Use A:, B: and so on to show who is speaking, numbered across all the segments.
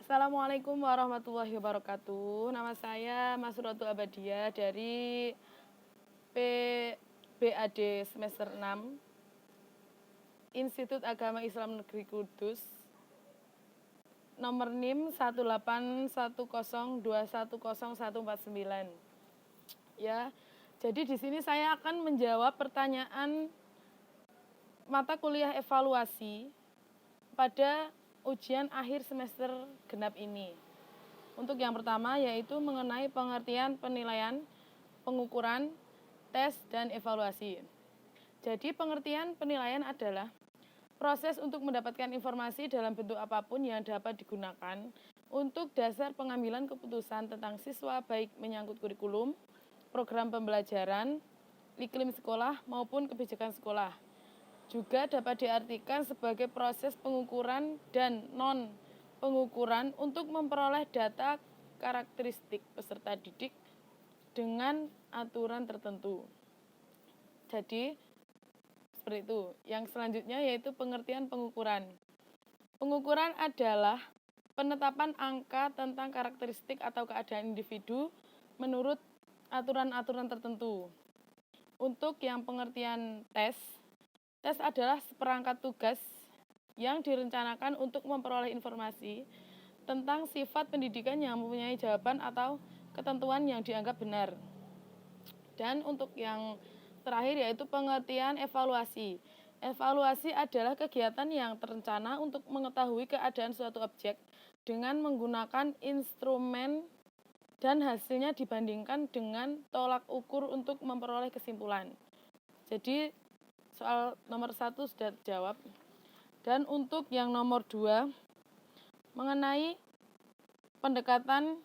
A: Assalamualaikum warahmatullahi wabarakatuh. Nama saya Masratu Abadia dari BAD semester 6 Institut Agama Islam Negeri Kudus. Nomor NIM 18102101149. Ya. Jadi di sini saya akan menjawab pertanyaan mata kuliah evaluasi pada ujian akhir semester genap ini. Untuk yang pertama yaitu mengenai pengertian penilaian, pengukuran, tes, dan evaluasi. Jadi pengertian penilaian adalah proses untuk mendapatkan informasi dalam bentuk apapun yang dapat digunakan untuk dasar pengambilan keputusan tentang siswa baik menyangkut kurikulum, program pembelajaran, iklim sekolah maupun kebijakan sekolah. Juga dapat diartikan sebagai proses pengukuran dan non-pengukuran untuk memperoleh data karakteristik peserta didik dengan aturan tertentu. Jadi, seperti itu. Yang selanjutnya yaitu pengertian pengukuran. Pengukuran adalah penetapan angka tentang karakteristik atau keadaan individu menurut aturan-aturan tertentu. Untuk yang pengertian tes adalah seperangkat tugas yang direncanakan untuk memperoleh informasi tentang sifat pendidikan yang mempunyai jawaban atau ketentuan yang dianggap benar. Dan untuk yang terakhir yaitu pengertian evaluasi. Evaluasi adalah kegiatan yang terencana untuk mengetahui keadaan suatu objek dengan menggunakan instrumen dan hasilnya dibandingkan dengan tolak ukur untuk memperoleh kesimpulan. Jadi soal nomor 1 sudah terjawab. Dan untuk yang nomor 2 mengenai pendekatan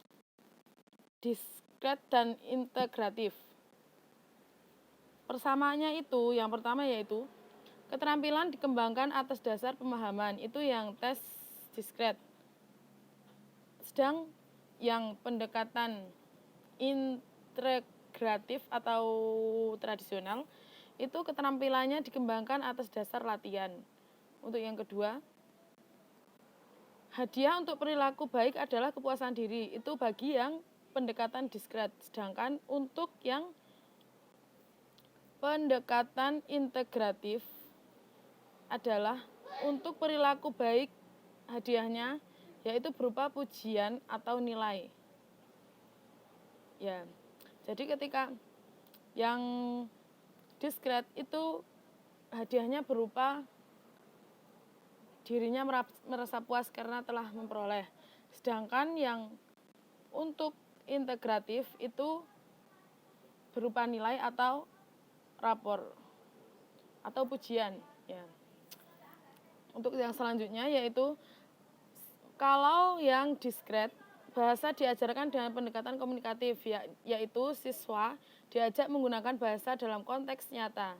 A: diskret dan integratif. Persamaannya itu yang pertama yaitu keterampilan dikembangkan atas dasar pemahaman, itu yang tes diskret. Sedang yang pendekatan integratif atau tradisional itu keterampilannya dikembangkan atas dasar latihan. Untuk yang kedua, hadiah untuk perilaku baik adalah kepuasan diri, itu bagi yang pendekatan diskret. Sedangkan untuk yang pendekatan integratif adalah untuk perilaku baik hadiahnya yaitu berupa pujian atau nilai. Ya. Jadi ketika yang diskret itu hadiahnya berupa dirinya merasa puas karena telah memperoleh. Sedangkan yang untuk integratif itu berupa nilai atau rapor atau pujian. Ya. Untuk yang selanjutnya yaitu kalau yang diskret, bahasa diajarkan dengan pendekatan komunikatif, yaitu siswa diajak menggunakan bahasa dalam konteks nyata.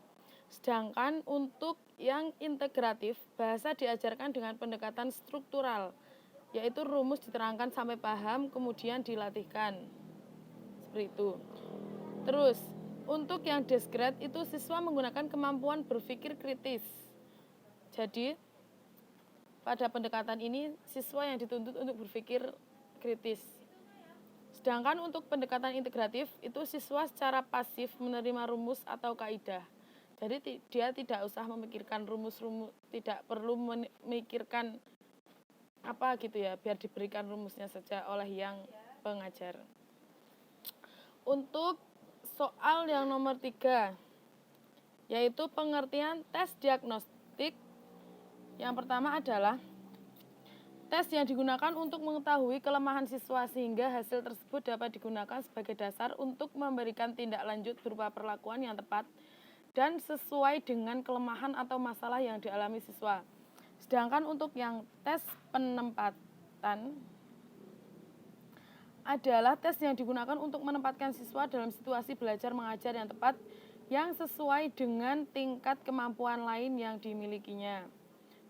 A: Sedangkan untuk yang integratif, bahasa diajarkan dengan pendekatan struktural, yaitu rumus diterangkan sampai paham, kemudian dilatihkan. Seperti itu. Terus, untuk yang diskret itu siswa menggunakan kemampuan berpikir kritis. Jadi, pada pendekatan ini siswa yang dituntut untuk berpikir kritis. Sedangkan untuk pendekatan integratif itu siswa secara pasif menerima rumus atau kaidah. Jadi dia tidak usah memikirkan rumus-rumus, tidak perlu memikirkan apa gitu ya, biar diberikan rumusnya saja oleh yang pengajar. Untuk soal yang nomor 3 yaitu pengertian tes diagnostik. Yang pertama adalah tes yang digunakan untuk mengetahui kelemahan siswa sehingga hasil tersebut dapat digunakan sebagai dasar untuk memberikan tindak lanjut berupa perlakuan yang tepat dan sesuai dengan kelemahan atau masalah yang dialami siswa. Sedangkan untuk yang tes penempatan adalah tes yang digunakan untuk menempatkan siswa dalam situasi belajar mengajar yang tepat yang sesuai dengan tingkat kemampuan lain yang dimilikinya.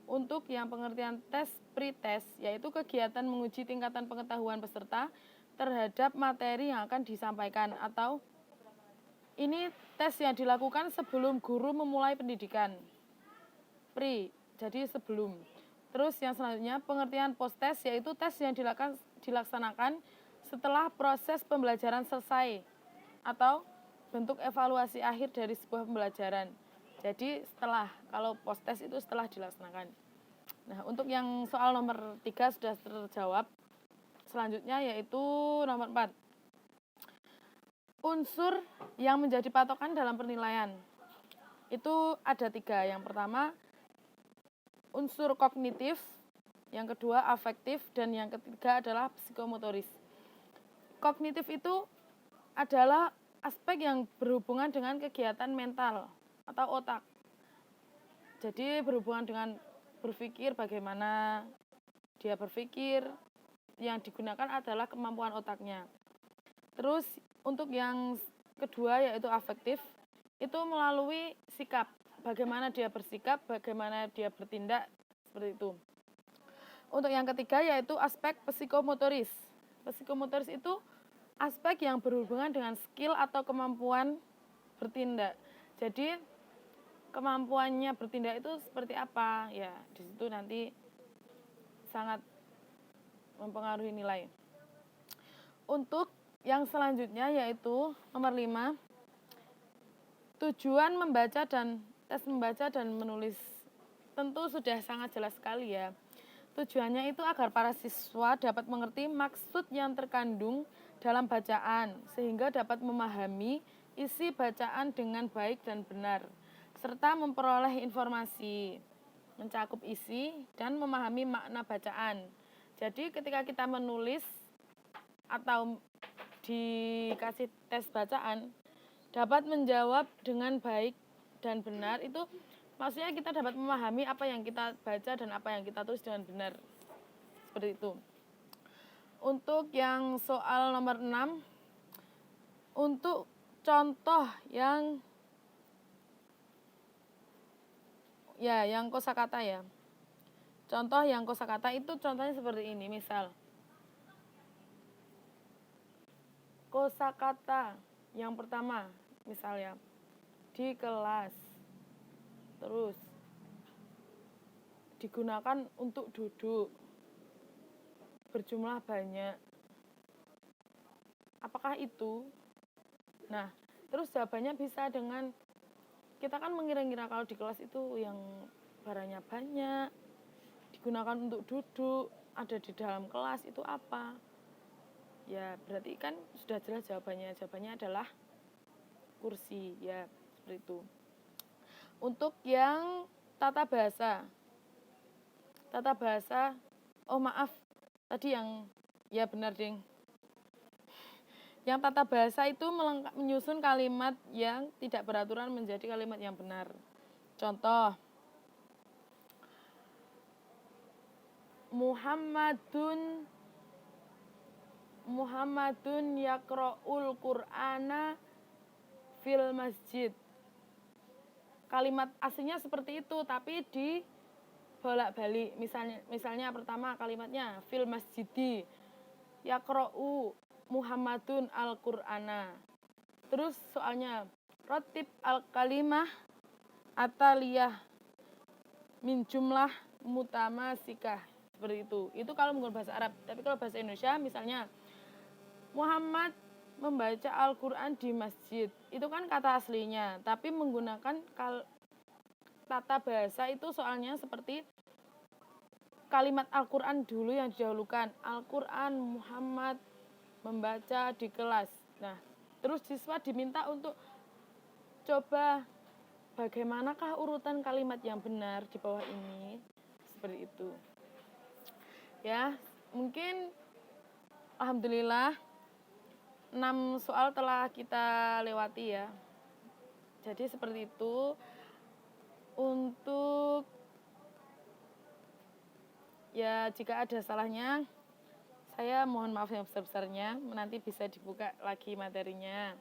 A: Untuk yang pengertian tes pretest, yaitu kegiatan menguji tingkatan pengetahuan peserta terhadap materi yang akan disampaikan, atau ini tes yang dilakukan sebelum guru memulai pendidikan. Pre, jadi sebelum. Terus yang selanjutnya pengertian post-test yaitu tes yang dilaksanakan setelah proses pembelajaran selesai atau bentuk evaluasi akhir dari sebuah pembelajaran. Jadi setelah, kalau post-test itu setelah dilaksanakan. Nah, untuk yang soal nomor 3 sudah terjawab. Selanjutnya yaitu nomor 4. Unsur yang menjadi patokan dalam penilaian. Itu ada 3. Yang pertama, unsur kognitif, yang kedua afektif, dan yang ketiga adalah psikomotoris. Kognitif itu adalah aspek yang berhubungan dengan kegiatan mental atau otak. Jadi berhubungan dengan berpikir, bagaimana dia berpikir, yang digunakan adalah kemampuan otaknya. Terus untuk yang kedua yaitu afektif, itu melalui sikap. Bagaimana dia bersikap, bagaimana dia bertindak, seperti itu. Untuk yang ketiga yaitu aspek psikomotoris. Psikomotoris itu aspek yang berhubungan dengan skill atau kemampuan bertindak. Jadi kemampuannya bertindak itu seperti apa? Ya, di situ nanti sangat mempengaruhi nilai. Untuk yang selanjutnya yaitu nomor 5, tujuan membaca dan tes membaca dan menulis. Tentu sudah sangat jelas sekali ya. Tujuannya itu agar para siswa dapat mengerti maksud yang terkandung dalam bacaan, sehingga dapat memahami isi bacaan dengan baik dan benar, serta memperoleh informasi, mencakup isi, dan memahami makna bacaan. Jadi ketika kita menulis atau dikasih tes bacaan, dapat menjawab dengan baik dan benar, itu maksudnya kita dapat memahami apa yang kita baca dan apa yang kita tulis dengan benar. Seperti itu. Untuk yang soal nomor 6, untuk contoh yang kosakata ya. Contoh yang kosakata itu contohnya seperti ini, misal kosakata yang pertama, misalnya di kelas, terus digunakan untuk duduk, berjumlah banyak. Apakah itu? Nah, terus jawabannya bisa dengan, kita kan mengira-ngira kalau di kelas itu yang barangnya banyak, digunakan untuk duduk, ada di dalam kelas, itu apa? Ya, berarti kan sudah jelas jawabannya. Jawabannya adalah kursi, ya, seperti itu. Untuk yang tata bahasa. Tata bahasa, oh maaf, tadi yang, ya benar ding. Yang tata bahasa itu menyusun kalimat yang tidak beraturan menjadi kalimat yang benar. Contoh, Muhammadun yaqra'ul Qur'ana fil masjid. Kalimat aslinya seperti itu, tapi dibolak-balik. Misalnya pertama kalimatnya fil masjidi yaqra'u Muhammadun al-Qur'ana. Terus soalnya rotib al-kalimah ataliyah min jumlah mutamasikah, seperti itu. Itu kalau menggunakan bahasa Arab. Tapi kalau bahasa Indonesia misalnya Muhammad membaca Al-Qur'an di masjid. Itu kan kata aslinya, tapi menggunakan tata bahasa itu soalnya seperti kalimat Al-Qur'an dulu yang didahulukan. Al-Qur'an Muhammad membaca di kelas. Nah, terus siswa diminta untuk coba bagaimanakah urutan kalimat yang benar di bawah ini, seperti itu. Ya, mungkin alhamdulillah 6 soal telah kita lewati ya. Jadi seperti itu. Untuk ya jika ada salahnya, saya mohon maaf yang besar-besarnya. Nanti bisa dibuka lagi materinya.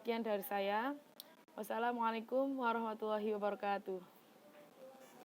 A: Sekian dari saya. Wassalamualaikum warahmatullahi wabarakatuh.